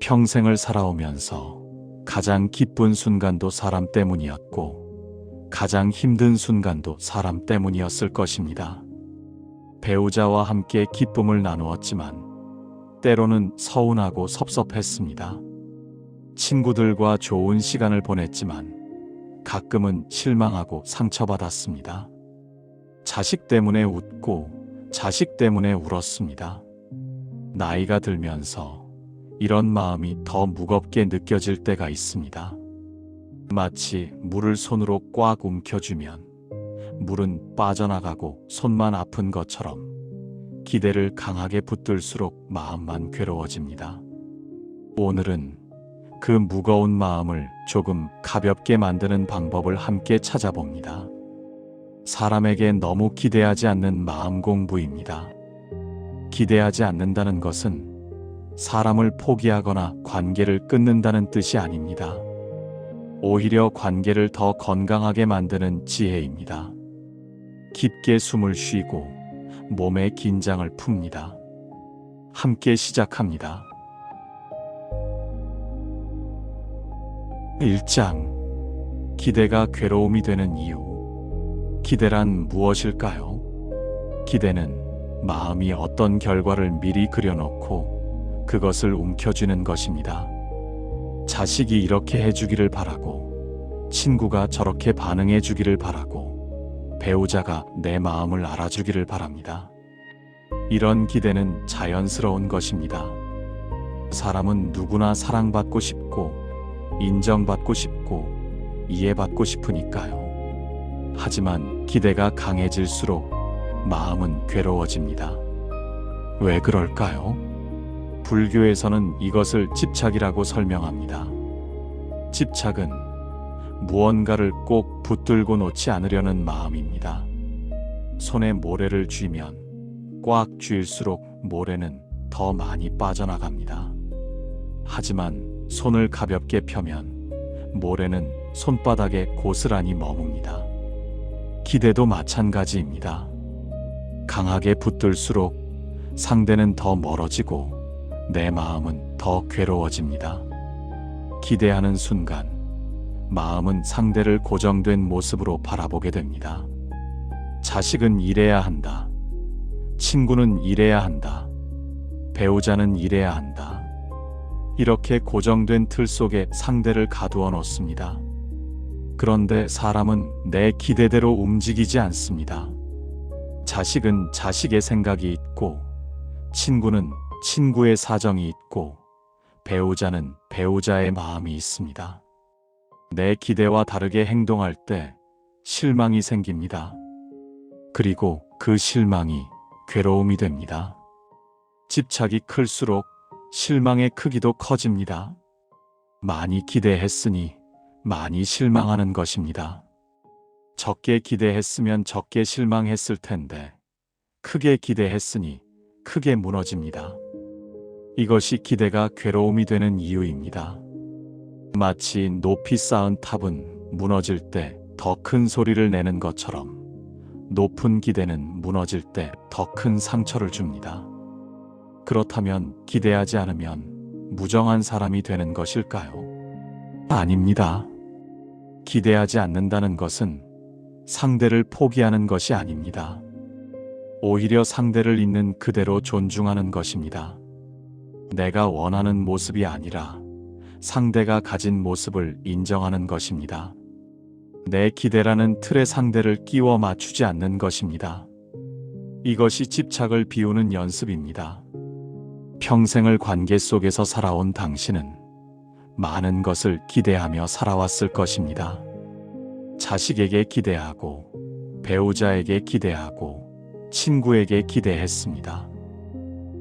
평생을 살아오면서 가장 기쁜 순간도 사람 때문이었고 가장 힘든 순간도 사람 때문이었을 것입니다. 배우자와 함께 기쁨을 나누었지만 때로는 서운하고 섭섭했습니다. 친구들과 좋은 시간을 보냈지만 가끔은 실망하고 상처받았습니다. 자식 때문에 웃고 자식 때문에 울었습니다. 나이가 들면서 이런 마음이 더 무겁게 느껴질 때가 있습니다. 마치 물을 손으로 꽉 움켜쥐면 물은 빠져나가고 손만 아픈 것처럼 기대를 강하게 붙들수록 마음만 괴로워집니다. 오늘은 그 무거운 마음을 조금 가볍게 만드는 방법을 함께 찾아봅니다. 사람에게 너무 기대하지 않는 마음 공부입니다. 기대하지 않는다는 것은 사람을 포기하거나 관계를 끊는다는 뜻이 아닙니다. 오히려 관계를 더 건강하게 만드는 지혜입니다. 깊게 숨을 쉬고 몸의 긴장을 풉니다. 함께 시작합니다. 1장. 기대가 괴로움이 되는 이유. 기대란 무엇일까요? 기대는 마음이 어떤 결과를 미리 그려놓고 그것을 움켜쥐는 것입니다. 자식이 이렇게 해주기를 바라고, 친구가 저렇게 반응해 주기를 바라고, 배우자가 내 마음을 알아주기를 바랍니다. 이런 기대는 자연스러운 것입니다. 사람은 누구나 사랑받고 싶고, 인정받고 싶고, 이해받고 싶으니까요. 하지만 기대가 강해질수록 마음은 괴로워집니다. 왜 그럴까요? 불교에서는 이것을 집착이라고 설명합니다. 집착은 무언가를 꼭 붙들고 놓지 않으려는 마음입니다. 손에 모래를 쥐면 꽉 쥐일수록 모래는 더 많이 빠져나갑니다. 하지만 손을 가볍게 펴면 모래는 손바닥에 고스란히 머뭅니다. 기대도 마찬가지입니다. 강하게 붙들수록 상대는 더 멀어지고 내 마음은 더 괴로워집니다. 기대하는 순간 마음은 상대를 고정된 모습으로 바라보게 됩니다. 자식은 이래야 한다. 친구는 이래야 한다. 배우자는 이래야 한다. 이렇게 고정된 틀 속에 상대를 가두어 놓습니다. 그런데 사람은 내 기대대로 움직이지 않습니다. 자식은 자식의 생각이 있고, 친구는 친구의 사정이 있고, 배우자는 배우자의 마음이 있습니다. 내 기대와 다르게 행동할 때 실망이 생깁니다. 그리고 그 실망이 괴로움이 됩니다. 집착이 클수록 실망의 크기도 커집니다. 많이 기대했으니 많이 실망하는 것입니다. 적게 기대했으면 적게 실망했을 텐데 크게 기대했으니 크게 무너집니다. 이것이 기대가 괴로움이 되는 이유입니다. 마치 높이 쌓은 탑은 무너질 때 더 큰 소리를 내는 것처럼 높은 기대는 무너질 때 더 큰 상처를 줍니다. 그렇다면 기대하지 않으면 무정한 사람이 되는 것일까요? 아닙니다. 기대하지 않는다는 것은 상대를 포기하는 것이 아닙니다. 오히려 상대를 있는 그대로 존중하는 것입니다. 내가 원하는 모습이 아니라 상대가 가진 모습을 인정하는 것입니다. 내 기대라는 틀에 상대를 끼워 맞추지 않는 것입니다. 이것이 집착을 비우는 연습입니다. 평생을 관계 속에서 살아온 당신은 많은 것을 기대하며 살아왔을 것입니다. 자식에게 기대하고, 배우자에게 기대하고, 친구에게 기대했습니다.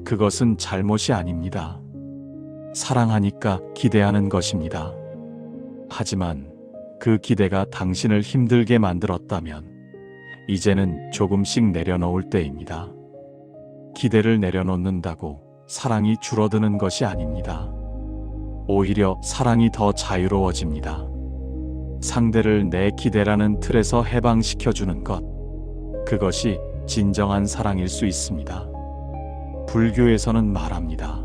그것은 잘못이 아닙니다. 사랑하니까 기대하는 것입니다. 하지만 그 기대가 당신을 힘들게 만들었다면 이제는 조금씩 내려놓을 때입니다. 기대를 내려놓는다고 사랑이 줄어드는 것이 아닙니다. 오히려 사랑이 더 자유로워집니다. 상대를 내 기대라는 틀에서 해방시켜주는 것, 그것이 진정한 사랑일 수 있습니다. 불교에서는 말합니다.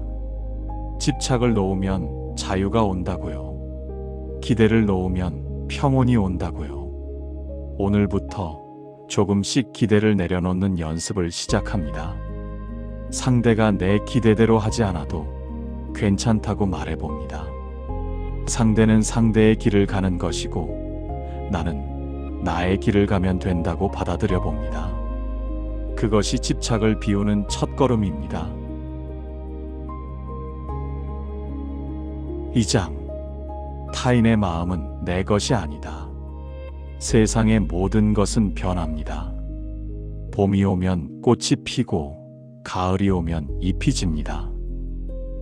집착을 놓으면 자유가 온다고요. 기대를 놓으면 평온이 온다고요. 오늘부터 조금씩 기대를 내려놓는 연습을 시작합니다. 상대가 내 기대대로 하지 않아도 괜찮다고 말해봅니다. 상대는 상대의 길을 가는 것이고 나는 나의 길을 가면 된다고 받아들여 봅니다. 그것이 집착을 비우는 첫걸음입니다. 2장. 타인의 마음은 내 것이 아니다. 세상의 모든 것은 변합니다. 봄이 오면 꽃이 피고 가을이 오면 잎이 집니다.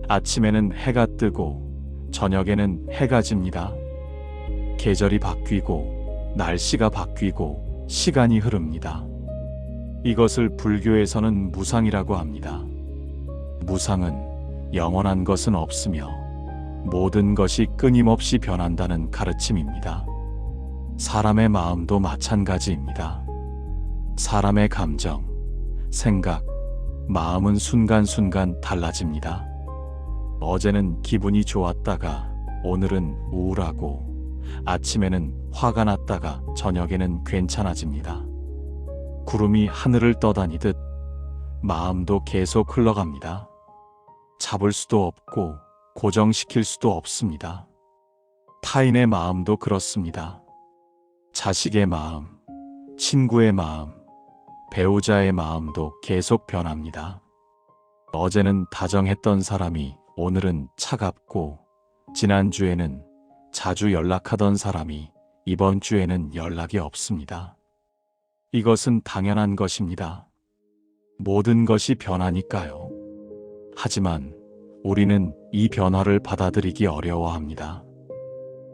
아침에는 해가 뜨고 저녁에는 해가 집니다. 계절이 바뀌고 날씨가 바뀌고 시간이 흐릅니다. 이것을 불교에서는 무상이라고 합니다. 무상은 영원한 것은 없으며 모든 것이 끊임없이 변한다는 가르침입니다. 사람의 마음도 마찬가지입니다. 사람의 감정, 생각, 마음은 순간순간 달라집니다. 어제는 기분이 좋았다가 오늘은 우울하고 아침에는 화가 났다가 저녁에는 괜찮아집니다. 구름이 하늘을 떠다니듯 마음도 계속 흘러갑니다. 잡을 수도 없고 고정시킬 수도 없습니다. 타인의 마음도 그렇습니다. 자식의 마음, 친구의 마음, 배우자의 마음도 계속 변합니다. 어제는 다정했던 사람이 오늘은 차갑고 지난주에는 자주 연락하던 사람이 이번 주에는 연락이 없습니다. 이것은 당연한 것입니다. 모든 것이 변하니까요. 하지만 우리는 이 변화를 받아들이기 어려워합니다.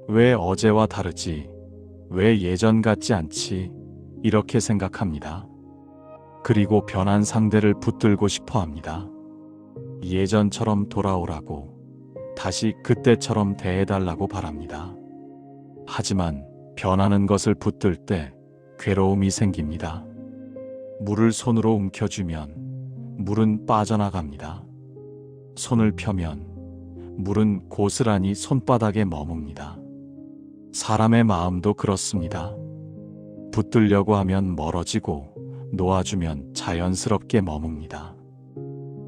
왜 어제와 다르지? 왜 예전 같지 않지? 이렇게 생각합니다. 그리고 변한 상대를 붙들고 싶어 합니다. 예전처럼 돌아오라고, 다시 그때처럼 대해달라고 바랍니다. 하지만 변하는 것을 붙들 때 괴로움이 생깁니다. 물을 손으로 움켜쥐면 물은 빠져나갑니다. 손을 펴면 물은 고스란히 손바닥에 머뭅니다. 사람의 마음도 그렇습니다. 붙들려고 하면 멀어지고 놓아주면 자연스럽게 머뭅니다.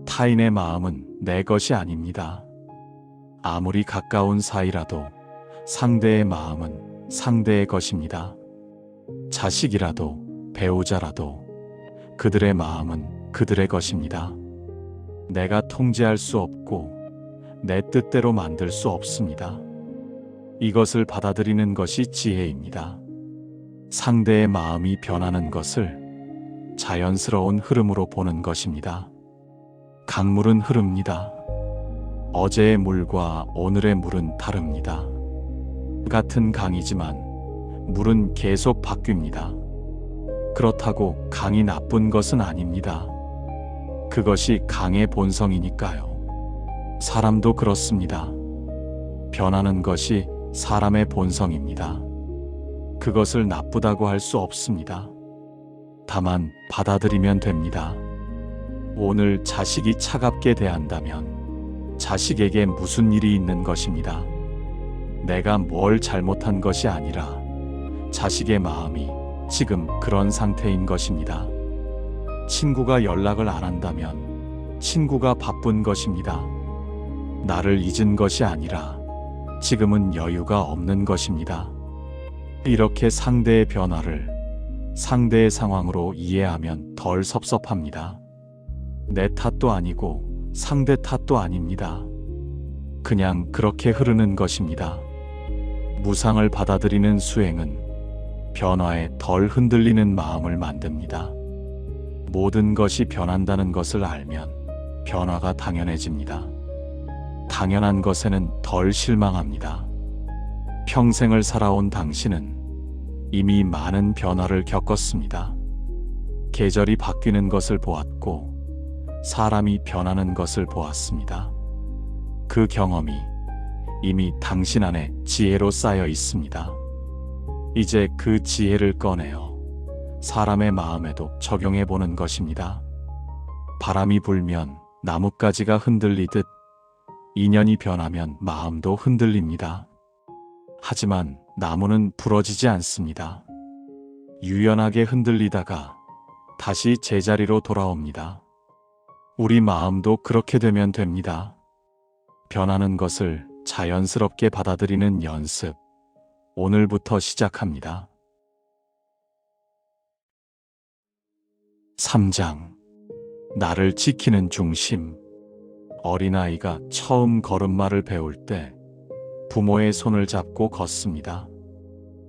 타인의 마음은 내 것이 아닙니다. 아무리 가까운 사이라도 상대의 마음은 상대의 것입니다. 자식이라도 배우자라도 그들의 마음은 그들의 것입니다. 내가 통제할 수 없고 내 뜻대로 만들 수 없습니다. 이것을 받아들이는 것이 지혜입니다. 상대의 마음이 변하는 것을 자연스러운 흐름으로 보는 것입니다. 강물은 흐릅니다. 어제의 물과 오늘의 물은 다릅니다. 같은 강이지만 물은 계속 바뀝니다. 그렇다고 강이 나쁜 것은 아닙니다. 그것이 강의 본성이니까요. 사람도 그렇습니다. 변하는 것이 사람의 본성입니다. 그것을 나쁘다고 할 수 없습니다. 다만 받아들이면 됩니다. 오늘 자식이 차갑게 대한다면 자식에게 무슨 일이 있는 것입니다. 내가 뭘 잘못한 것이 아니라 자식의 마음이 지금 그런 상태인 것입니다. 친구가 연락을 안 한다면 친구가 바쁜 것입니다. 나를 잊은 것이 아니라 지금은 여유가 없는 것입니다. 이렇게 상대의 변화를 상대의 상황으로 이해하면 덜 섭섭합니다. 내 탓도 아니고 상대 탓도 아닙니다. 그냥 그렇게 흐르는 것입니다. 무상을 받아들이는 수행은 변화에 덜 흔들리는 마음을 만듭니다. 모든 것이 변한다는 것을 알면 변화가 당연해집니다. 당연한 것에는 덜 실망합니다. 평생을 살아온 당신은 이미 많은 변화를 겪었습니다. 계절이 바뀌는 것을 보았고 사람이 변하는 것을 보았습니다. 그 경험이 이미 당신 안에 지혜로 쌓여 있습니다. 이제 그 지혜를 꺼내어 사람의 마음에도 적용해 보는 것입니다. 바람이 불면 나뭇가지가 흔들리듯 인연이 변하면 마음도 흔들립니다. 하지만 나무는 부러지지 않습니다. 유연하게 흔들리다가 다시 제자리로 돌아옵니다. 우리 마음도 그렇게 되면 됩니다. 변하는 것을 자연스럽게 받아들이는 연습, 오늘부터 시작합니다. 3장. 나를 지키는 중심. 어린아이가 처음 걸음마를 배울 때 부모의 손을 잡고 걷습니다.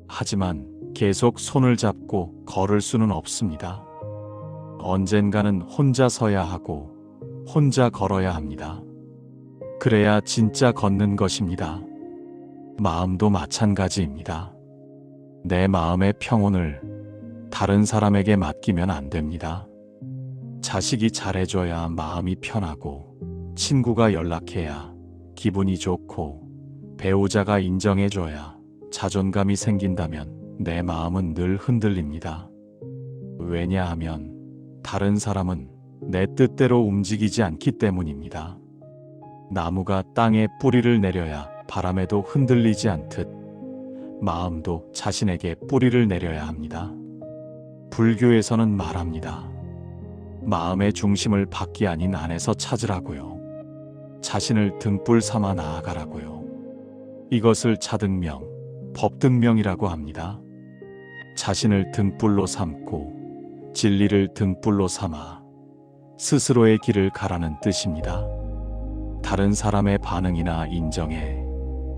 하지만 계속 손을 잡고 걸을 수는 없습니다. 언젠가는 혼자 서야 하고 혼자 걸어야 합니다. 그래야 진짜 걷는 것입니다. 마음도 마찬가지입니다. 내 마음의 평온을 다른 사람에게 맡기면 안 됩니다. 자식이 잘해줘야 마음이 편하고, 친구가 연락해야 기분이 좋고, 배우자가 인정해줘야 자존감이 생긴다면 내 마음은 늘 흔들립니다. 왜냐하면 다른 사람은 내 뜻대로 움직이지 않기 때문입니다. 나무가 땅에 뿌리를 내려야 바람에도 흔들리지 않듯 마음도 자신에게 뿌리를 내려야 합니다. 불교에서는 말합니다. 마음의 중심을 밖이 아닌 안에서 찾으라고요. 자신을 등불 삼아 나아가라고요. 이것을 자등명, 법등명이라고 합니다. 자신을 등불로 삼고 진리를 등불로 삼아 스스로의 길을 가라는 뜻입니다. 다른 사람의 반응이나 인정에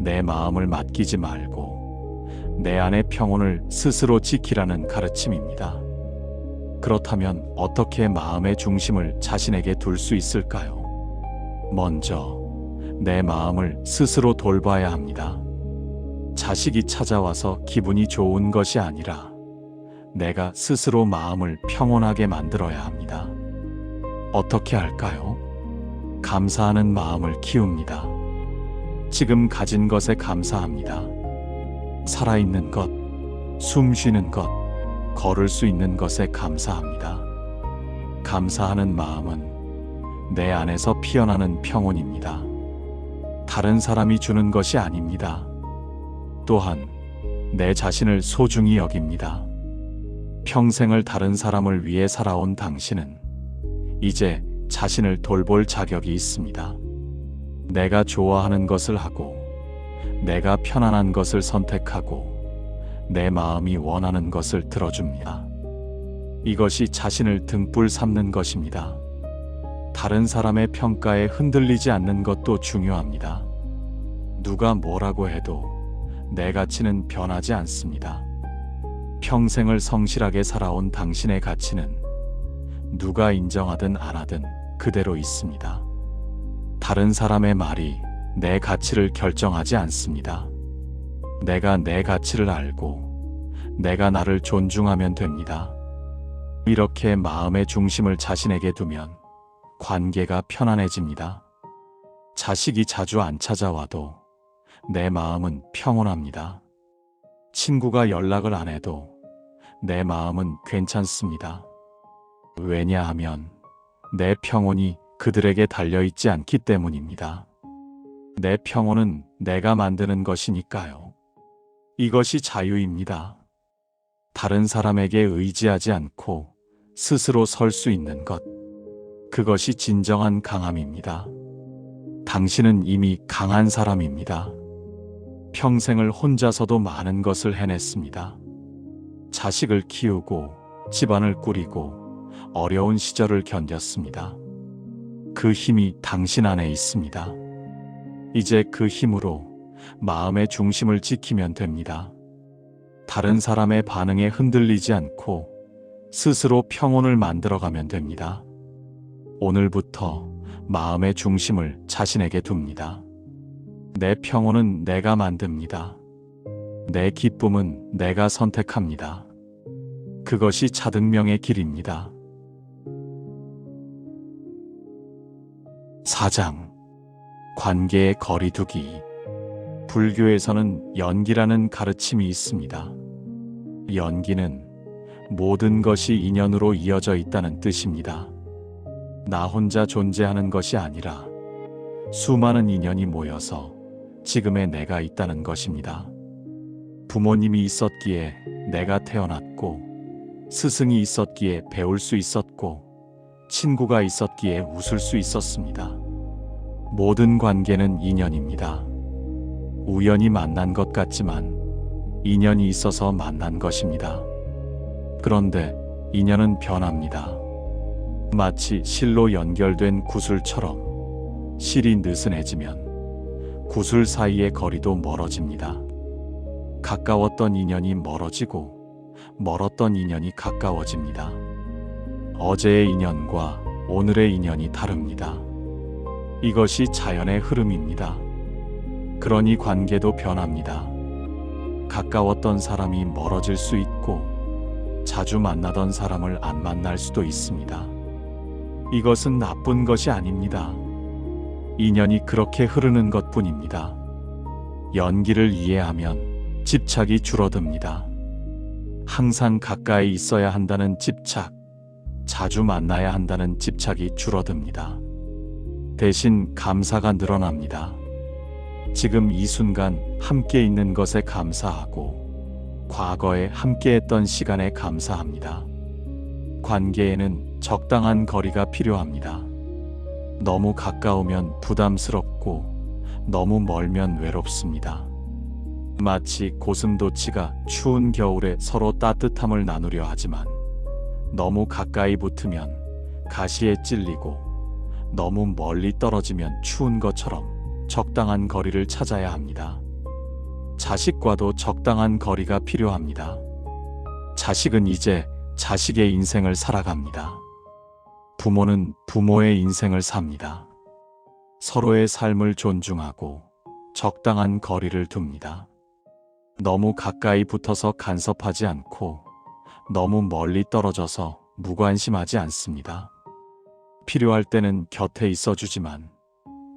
내 마음을 맡기지 말고 내 안의 평온을 스스로 지키라는 가르침입니다. 그렇다면 어떻게 마음의 중심을 자신에게 둘 수 있을까요? 먼저 내 마음을 스스로 돌봐야 합니다. 자식이 찾아와서 기분이 좋은 것이 아니라 내가 스스로 마음을 평온하게 만들어야 합니다. 어떻게 할까요? 감사하는 마음을 키웁니다. 지금 가진 것에 감사합니다. 살아있는 것, 숨 쉬는 것, 걸을 수 있는 것에 감사합니다. 감사하는 마음은 내 안에서 피어나는 평온입니다. 다른 사람이 주는 것이 아닙니다. 또한 내 자신을 소중히 여깁니다. 평생을 다른 사람을 위해 살아온 당신은 이제 자신을 돌볼 자격이 있습니다. 내가 좋아하는 것을 하고, 내가 편안한 것을 선택하고, 내 마음이 원하는 것을 들어줍니다. 이것이 자신을 등불 삼는 것입니다. 다른 사람의 평가에 흔들리지 않는 것도 중요합니다. 누가 뭐라고 해도 내 가치는 변하지 않습니다. 평생을 성실하게 살아온 당신의 가치는 누가 인정하든 안 하든 그대로 있습니다. 다른 사람의 말이 내 가치를 결정하지 않습니다. 내가 내 가치를 알고 내가 나를 존중하면 됩니다. 이렇게 마음의 중심을 자신에게 두면 관계가 편안해집니다. 자식이 자주 안 찾아와도 내 마음은 평온합니다. 친구가 연락을 안 해도 내 마음은 괜찮습니다. 왜냐하면 내 평온이 그들에게 달려있지 않기 때문입니다. 내 평온은 내가 만드는 것이니까요. 이것이 자유입니다. 다른 사람에게 의지하지 않고 스스로 설 수 있는 것. 그것이 진정한 강함입니다. 당신은 이미 강한 사람입니다. 평생을 혼자서도 많은 것을 해냈습니다. 자식을 키우고 집안을 꾸리고 어려운 시절을 견뎠습니다. 그 힘이 당신 안에 있습니다. 이제 그 힘으로 마음의 중심을 지키면 됩니다. 다른 사람의 반응에 흔들리지 않고 스스로 평온을 만들어가면 됩니다. 오늘부터 마음의 중심을 자신에게 둡니다. 내 평온은 내가 만듭니다. 내 기쁨은 내가 선택합니다. 그것이 자등명의 길입니다. 4장. 관계의 거리두기. 불교에서는 연기라는 가르침이 있습니다. 연기는 모든 것이 인연으로 이어져 있다는 뜻입니다. 나 혼자 존재하는 것이 아니라 수많은 인연이 모여서 지금의 내가 있다는 것입니다. 부모님이 있었기에 내가 태어났고, 스승이 있었기에 배울 수 있었고, 친구가 있었기에 웃을 수 있었습니다. 모든 관계는 인연입니다. 우연히 만난 것 같지만 인연이 있어서 만난 것입니다. 그런데 인연은 변합니다. 마치 실로 연결된 구슬처럼 실이 느슨해지면 구슬 사이의 거리도 멀어집니다. 가까웠던 인연이 멀어지고 멀었던 인연이 가까워집니다. 어제의 인연과 오늘의 인연이 다릅니다. 이것이 자연의 흐름입니다. 그러니 관계도 변합니다. 가까웠던 사람이 멀어질 수 있고 자주 만나던 사람을 안 만날 수도 있습니다. 이것은 나쁜 것이 아닙니다. 인연이 그렇게 흐르는 것뿐입니다. 연기를 이해하면 집착이 줄어듭니다. 항상 가까이 있어야 한다는 집착, 자주 만나야 한다는 집착이 줄어듭니다. 대신 감사가 늘어납니다. 지금 이 순간 함께 있는 것에 감사하고 과거에 함께했던 시간에 감사합니다. 관계에는 적당한 거리가 필요합니다. 너무 가까우면 부담스럽고 너무 멀면 외롭습니다. 마치 고슴도치가 추운 겨울에 서로 따뜻함을 나누려 하지만 너무 가까이 붙으면 가시에 찔리고 너무 멀리 떨어지면 추운 것처럼 적당한 거리를 찾아야 합니다. 자식과도 적당한 거리가 필요합니다. 자식은 이제 자식의 인생을 살아갑니다. 부모는 부모의 인생을 삽니다. 서로의 삶을 존중하고 적당한 거리를 둡니다. 너무 가까이 붙어서 간섭하지 않고 너무 멀리 떨어져서 무관심하지 않습니다. 필요할 때는 곁에 있어주지만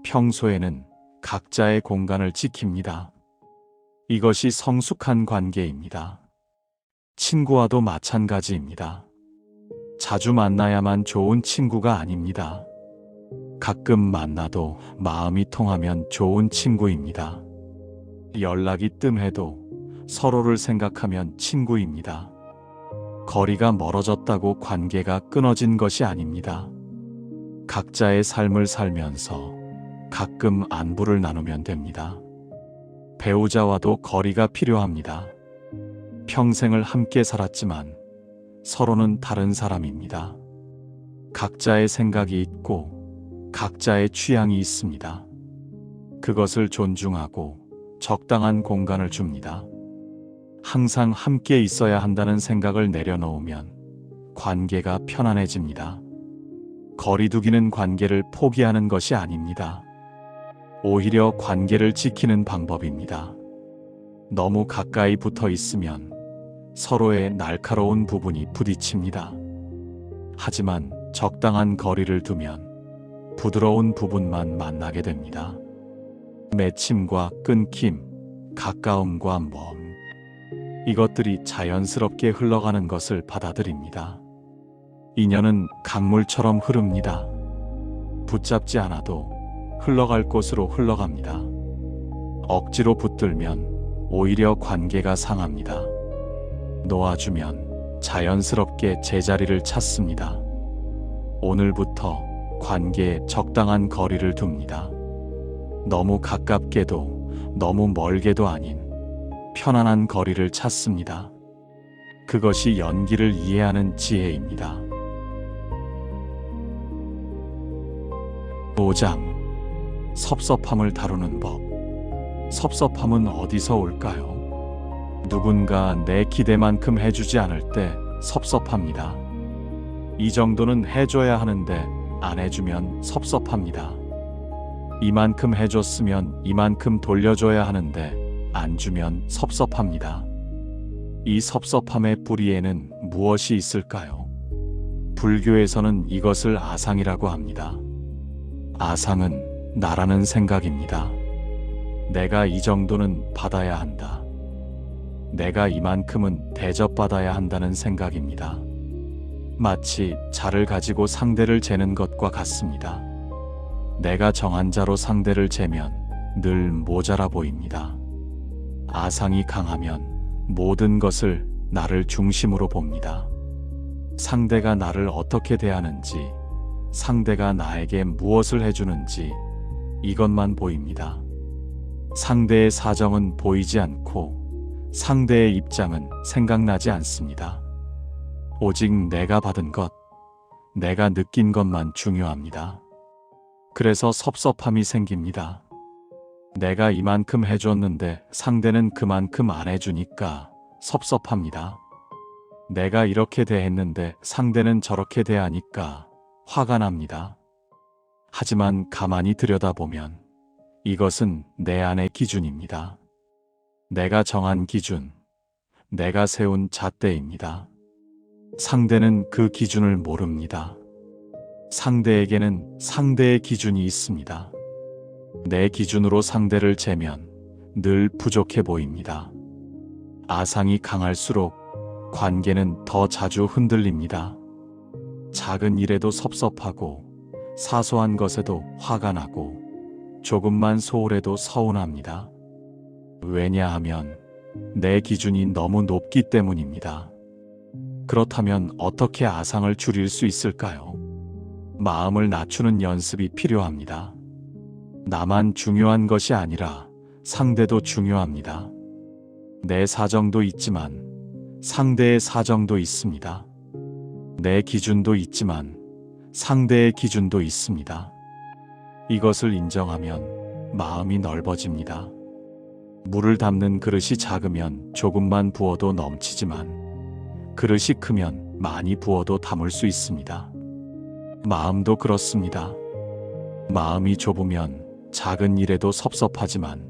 평소에는 각자의 공간을 지킵니다. 이것이 성숙한 관계입니다. 친구와도 마찬가지입니다. 자주 만나야만 좋은 친구가 아닙니다. 가끔 만나도 마음이 통하면 좋은 친구입니다. 연락이 뜸해도 서로를 생각하면 친구입니다. 거리가 멀어졌다고 관계가 끊어진 것이 아닙니다. 각자의 삶을 살면서 가끔 안부를 나누면 됩니다. 배우자와도 거리가 필요합니다. 평생을 함께 살았지만 서로는 다른 사람입니다. 각자의 생각이 있고 각자의 취향이 있습니다. 그것을 존중하고 적당한 공간을 줍니다. 항상 함께 있어야 한다는 생각을 내려놓으면 관계가 편안해집니다. 거리두기는 관계를 포기하는 것이 아닙니다. 오히려 관계를 지키는 방법입니다. 너무 가까이 붙어 있으면 서로의 날카로운 부분이 부딪힙니다. 하지만 적당한 거리를 두면 부드러운 부분만 만나게 됩니다. 맺힘과 끊김, 가까움과 먼, 이것들이 자연스럽게 흘러가는 것을 받아들입니다. 인연은 강물처럼 흐릅니다. 붙잡지 않아도 흘러갈 곳으로 흘러갑니다. 억지로 붙들면 오히려 관계가 상합니다. 놓아주면 자연스럽게 제자리를 찾습니다. 오늘부터 관계에 적당한 거리를 둡니다. 너무 가깝게도 너무 멀게도 아닌 편안한 거리를 찾습니다. 그것이 연기를 이해하는 지혜입니다. 5장 섭섭함을 다루는 법. 섭섭함은 어디서 올까요? 누군가 내 기대만큼 해주지 않을 때 섭섭합니다. 이 정도는 해줘야 하는데 안 해주면 섭섭합니다. 이만큼 해줬으면 이만큼 돌려줘야 하는데 안 주면 섭섭합니다. 이 섭섭함의 뿌리에는 무엇이 있을까요? 불교에서는 이것을 아상이라고 합니다. 아상은 나라는 생각입니다. 내가 이 정도는 받아야 한다. 내가 이만큼은 대접받아야 한다는 생각입니다. 마치 자를 가지고 상대를 재는 것과 같습니다. 내가 정한 자로 상대를 재면 늘 모자라 보입니다. 아상이 강하면 모든 것을 나를 중심으로 봅니다. 상대가 나를 어떻게 대하는지, 상대가 나에게 무엇을 해주는지 이것만 보입니다. 상대의 사정은 보이지 않고 상대의 입장은 생각나지 않습니다. 오직 내가 받은 것, 내가 느낀 것만 중요합니다. 그래서 섭섭함이 생깁니다. 내가 이만큼 해줬는데 상대는 그만큼 안 해주니까 섭섭합니다. 내가 이렇게 대했는데 상대는 저렇게 대하니까 화가 납니다. 하지만 가만히 들여다보면 이것은 내 안의 기준입니다. 내가 정한 기준, 내가 세운 잣대입니다. 상대는 그 기준을 모릅니다. 상대에게는 상대의 기준이 있습니다. 내 기준으로 상대를 재면 늘 부족해 보입니다. 아상이 강할수록 관계는 더 자주 흔들립니다. 작은 일에도 섭섭하고 사소한 것에도 화가 나고 조금만 소홀해도 서운합니다. 왜냐하면 내 기준이 너무 높기 때문입니다. 그렇다면 어떻게 아상을 줄일 수 있을까요? 마음을 낮추는 연습이 필요합니다. 나만 중요한 것이 아니라 상대도 중요합니다. 내 사정도 있지만 상대의 사정도 있습니다. 내 기준도 있지만 상대의 기준도 있습니다. 이것을 인정하면 마음이 넓어집니다. 물을 담는 그릇이 작으면 조금만 부어도 넘치지만 그릇이 크면 많이 부어도 담을 수 있습니다. 마음도 그렇습니다. 마음이 좁으면 작은 일에도 섭섭하지만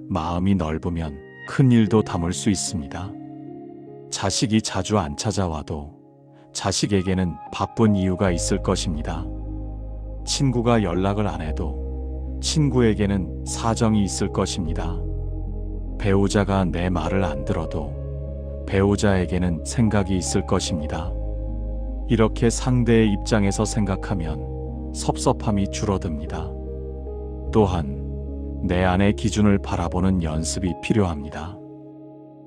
마음이 넓으면 큰 일도 담을 수 있습니다. 자식이 자주 안 찾아와도 자식에게는 바쁜 이유가 있을 것입니다. 친구가 연락을 안 해도 친구에게는 사정이 있을 것입니다. 배우자가 내 말을 안 들어도 배우자에게는 생각이 있을 것입니다. 이렇게 상대의 입장에서 생각하면 섭섭함이 줄어듭니다. 또한 내 안의 기준을 바라보는 연습이 필요합니다.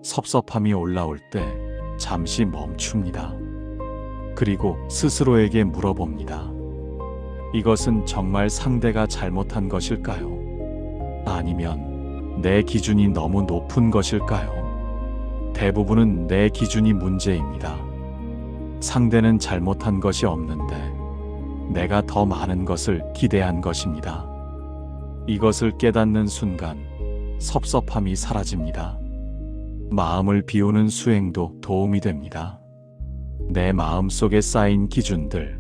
섭섭함이 올라올 때 잠시 멈춥니다. 그리고 스스로에게 물어봅니다. 이것은 정말 상대가 잘못한 것일까요? 아니면 내 기준이 너무 높은 것일까요? 대부분은 내 기준이 문제입니다. 상대는 잘못한 것이 없는데 내가 더 많은 것을 기대한 것입니다. 이것을 깨닫는 순간 섭섭함이 사라집니다. 마음을 비우는 수행도 도움이 됩니다. 내 마음 속에 쌓인 기준들,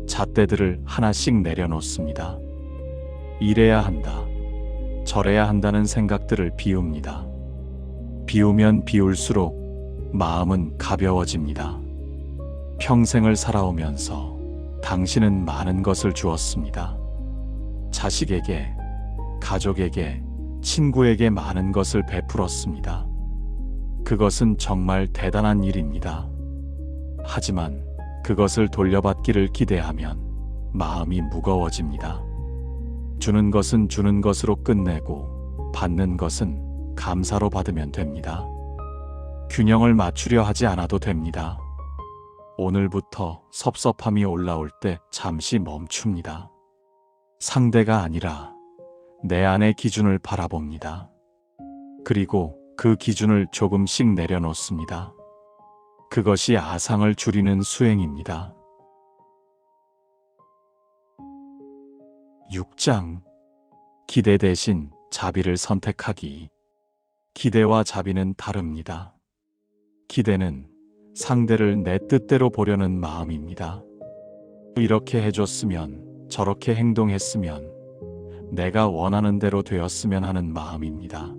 잣대들을 하나씩 내려놓습니다. 이래야 한다, 저래야 한다는 생각들을 비웁니다. 비우면 비울수록 마음은 가벼워집니다. 평생을 살아오면서 당신은 많은 것을 주었습니다. 자식에게, 가족에게, 친구에게 많은 것을 베풀었습니다. 그것은 정말 대단한 일입니다. 하지만 그것을 돌려받기를 기대하면 마음이 무거워집니다. 주는 것은 주는 것으로 끝내고 받는 것은 감사로 받으면 됩니다. 균형을 맞추려 하지 않아도 됩니다. 오늘부터 섭섭함이 올라올 때 잠시 멈춥니다. 상대가 아니라 내 안의 기준을 바라봅니다. 그리고 그 기준을 조금씩 내려놓습니다. 그것이 아상을 줄이는 수행입니다. 6장. 기대 대신 자비를 선택하기. 기대와 자비는 다릅니다. 기대는 상대를 내 뜻대로 보려는 마음입니다. 이렇게 해줬으면, 저렇게 행동했으면, 내가 원하는 대로 되었으면 하는 마음입니다.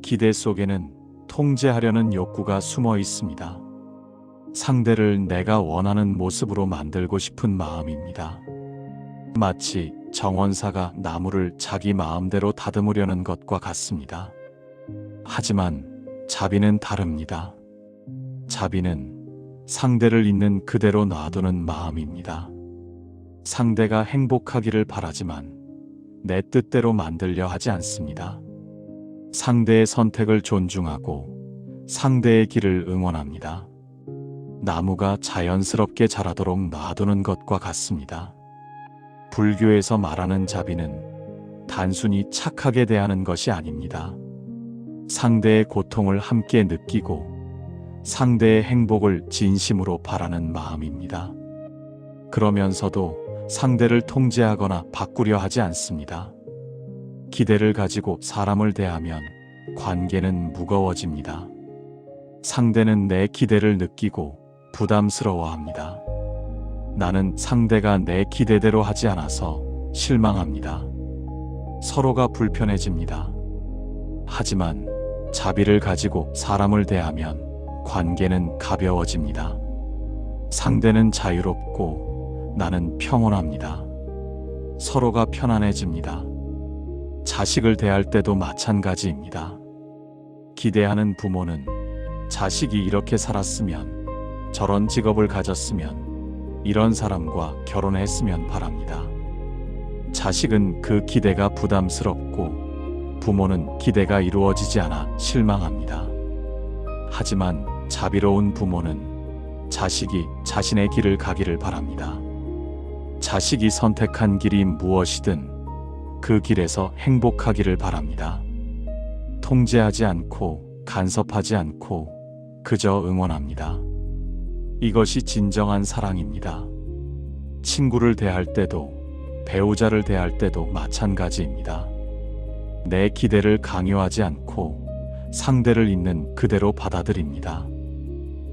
기대 속에는 통제하려는 욕구가 숨어 있습니다. 상대를 내가 원하는 모습으로 만들고 싶은 마음입니다. 마치 정원사가 나무를 자기 마음대로 다듬으려는 것과 같습니다. 하지만 자비는 다릅니다. 자비는 상대를 있는 그대로 놔두는 마음입니다. 상대가 행복하기를 바라지만 내 뜻대로 만들려 하지 않습니다. 상대의 선택을 존중하고 상대의 길을 응원합니다. 나무가 자연스럽게 자라도록 놔두는 것과 같습니다. 불교에서 말하는 자비는 단순히 착하게 대하는 것이 아닙니다. 상대의 고통을 함께 느끼고 상대의 행복을 진심으로 바라는 마음입니다. 그러면서도 상대를 통제하거나 바꾸려 하지 않습니다. 기대를 가지고 사람을 대하면 관계는 무거워집니다. 상대는 내 기대를 느끼고 부담스러워합니다. 나는 상대가 내 기대대로 하지 않아서 실망합니다. 서로가 불편해집니다. 하지만 자비를 가지고 사람을 대하면 관계는 가벼워집니다. 상대는 자유롭고 나는 평온합니다. 서로가 편안해집니다. 자식을 대할 때도 마찬가지입니다. 기대하는 부모는 자식이 이렇게 살았으면, 저런 직업을 가졌으면, 이런 사람과 결혼했으면 바랍니다. 자식은 그 기대가 부담스럽고 부모는 기대가 이루어지지 않아 실망합니다. 하지만 자비로운 부모는 자식이 자신의 길을 가기를 바랍니다. 자식이 선택한 길이 무엇이든 그 길에서 행복하기를 바랍니다. 통제하지 않고 간섭하지 않고 그저 응원합니다. 이것이 진정한 사랑입니다. 친구를 대할 때도 배우자를 대할 때도 마찬가지입니다. 내 기대를 강요하지 않고 상대를 있는 그대로 받아들입니다.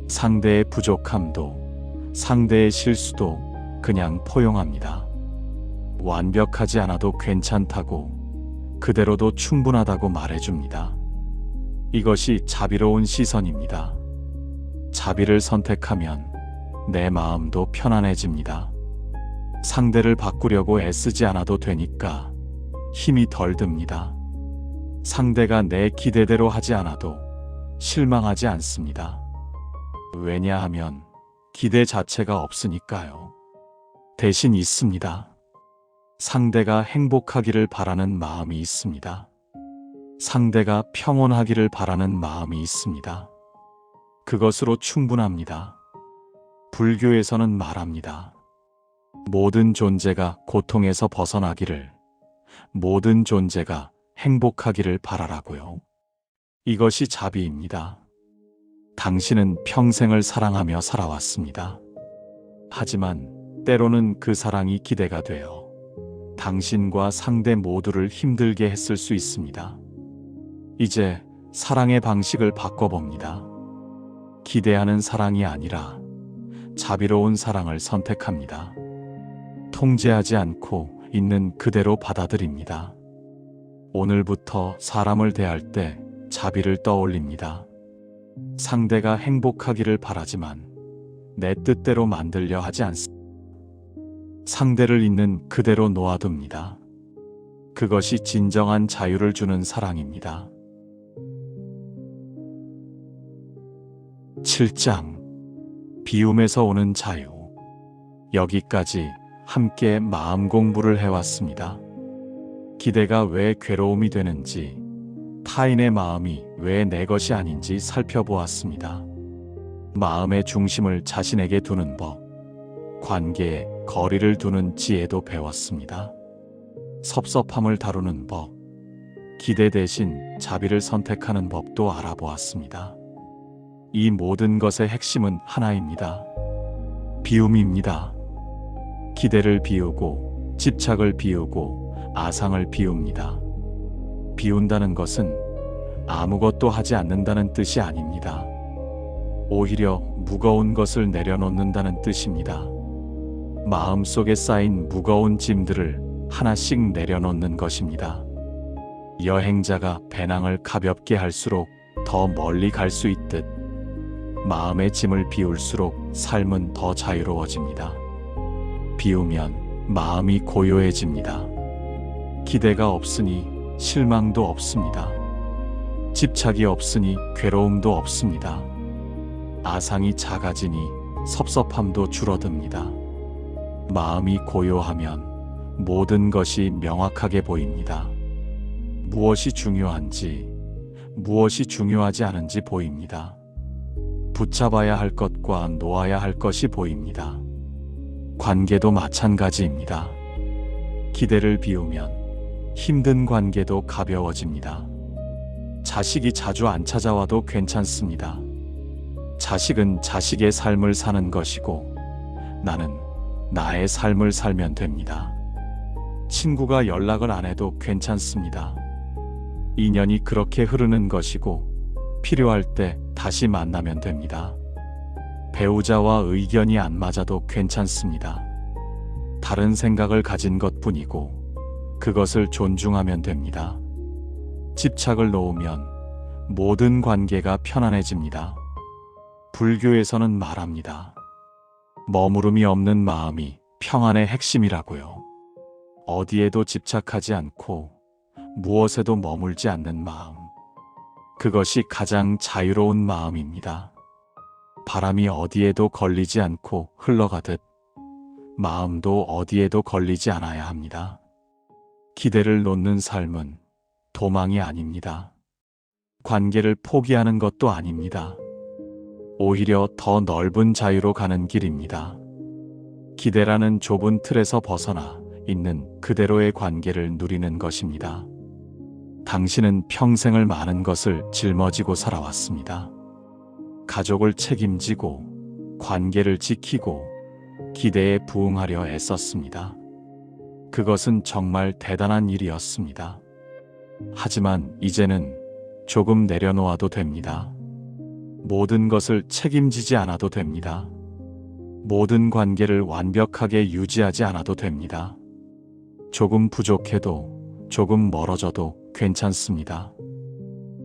상대의 부족함도 상대의 실수도 그냥 포용합니다. 완벽하지 않아도 괜찮다고, 그대로도 충분하다고 말해줍니다. 이것이 자비로운 시선입니다. 자비를 선택하면 내 마음도 편안해집니다. 상대를 바꾸려고 애쓰지 않아도 되니까 힘이 덜 듭니다. 상대가 내 기대대로 하지 않아도 실망하지 않습니다. 왜냐하면 기대 자체가 없으니까요. 대신 있습니다. 상대가 행복하기를 바라는 마음이 있습니다. 상대가 평온하기를 바라는 마음이 있습니다. 그것으로 충분합니다. 불교에서는 말합니다. 모든 존재가 고통에서 벗어나기를, 모든 존재가 행복하기를 바라라고요. 이것이 자비입니다. 당신은 평생을 사랑하며 살아왔습니다. 하지만 때로는 그 사랑이 기대가 되어 당신과 상대 모두를 힘들게 했을 수 있습니다. 이제 사랑의 방식을 바꿔봅니다. 기대하는 사랑이 아니라 자비로운 사랑을 선택합니다. 통제하지 않고 있는 그대로 받아들입니다. 오늘부터 사람을 대할 때 자비를 떠올립니다. 상대가 행복하기를 바라지만 내 뜻대로 만들려 하지 않습니다. 상대를 있는 그대로 놓아둡니다. 그것이 진정한 자유를 주는 사랑입니다. 7장 비움에서 오는 자유. 여기까지 함께 마음 공부를 해왔습니다. 기대가 왜 괴로움이 되는지, 타인의 마음이 왜 내 것이 아닌지 살펴보았습니다. 마음의 중심을 자신에게 두는 법, 관계에 거리를 두는 지혜도 배웠습니다. 섭섭함을 다루는 법, 기대 대신 자비를 선택하는 법도 알아보았습니다. 이 모든 것의 핵심은 하나입니다. 비움입니다. 기대를 비우고 집착을 비우고 아상을 비웁니다. 비운다는 것은 아무것도 하지 않는다는 뜻이 아닙니다. 오히려 무거운 것을 내려놓는다는 뜻입니다. 마음속에 쌓인 무거운 짐들을 하나씩 내려놓는 것입니다. 여행자가 배낭을 가볍게 할수록 더 멀리 갈 수 있듯 마음의 짐을 비울수록 삶은 더 자유로워집니다. 비우면 마음이 고요해집니다. 기대가 없으니 실망도 없습니다. 집착이 없으니 괴로움도 없습니다. 아상이 작아지니 섭섭함도 줄어듭니다. 마음이 고요하면 모든 것이 명확하게 보입니다. 무엇이 중요한지, 무엇이 중요하지 않은지 보입니다. 붙잡아야 할 것과 놓아야 할 것이 보입니다. 관계도 마찬가지입니다. 기대를 비우면 힘든 관계도 가벼워집니다. 자식이 자주 안 찾아와도 괜찮습니다. 자식은 자식의 삶을 사는 것이고 나는 나의 삶을 살면 됩니다. 친구가 연락을 안 해도 괜찮습니다. 인연이 그렇게 흐르는 것이고 필요할 때 다시 만나면 됩니다. 배우자와 의견이 안 맞아도 괜찮습니다. 다른 생각을 가진 것뿐이고 그것을 존중하면 됩니다. 집착을 놓으면 모든 관계가 편안해집니다. 불교에서는 말합니다. 머무름이 없는 마음이 평안의 핵심이라고요. 어디에도 집착하지 않고 무엇에도 머물지 않는 마음. 그것이 가장 자유로운 마음입니다. 바람이 어디에도 걸리지 않고 흘러가듯 마음도 어디에도 걸리지 않아야 합니다. 기대를 놓는 삶은 도망이 아닙니다. 관계를 포기하는 것도 아닙니다. 오히려 더 넓은 자유로 가는 길입니다. 기대라는 좁은 틀에서 벗어나 있는 그대로의 관계를 누리는 것입니다. 당신은 평생을 많은 것을 짊어지고 살아왔습니다. 가족을 책임지고 관계를 지키고 기대에 부응하려 애썼습니다. 그것은 정말 대단한 일이었습니다. 하지만 이제는 조금 내려놓아도 됩니다. 모든 것을 책임지지 않아도 됩니다. 모든 관계를 완벽하게 유지하지 않아도 됩니다. 조금 부족해도 조금 멀어져도 괜찮습니다.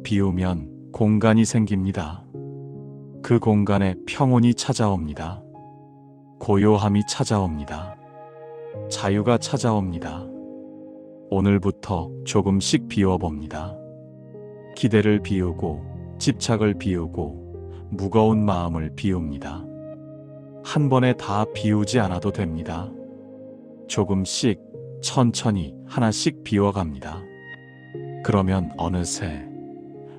비우면 공간이 생깁니다. 그 공간에 평온이 찾아옵니다. 고요함이 찾아옵니다. 자유가 찾아옵니다. 오늘부터 조금씩 비워봅니다. 기대를 비우고 집착을 비우고 무거운 마음을 비웁니다. 한 번에 다 비우지 않아도 됩니다. 조금씩 천천히 하나씩 비워갑니다. 그러면 어느새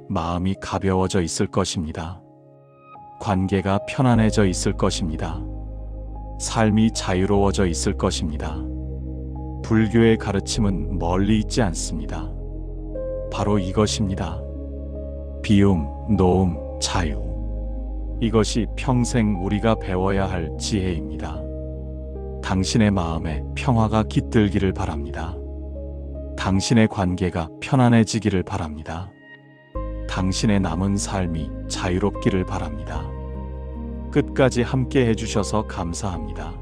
마음이 가벼워져 있을 것입니다. 관계가 편안해져 있을 것입니다. 삶이 자유로워져 있을 것입니다. 불교의 가르침은 멀리 있지 않습니다. 바로 이것입니다. 비움, 놓음, 자유. 이것이 평생 우리가 배워야 할 지혜입니다. 당신의 마음에 평화가 깃들기를 바랍니다. 당신의 관계가 편안해지기를 바랍니다. 당신의 남은 삶이 자유롭기를 바랍니다. 끝까지 함께 해주셔서 감사합니다.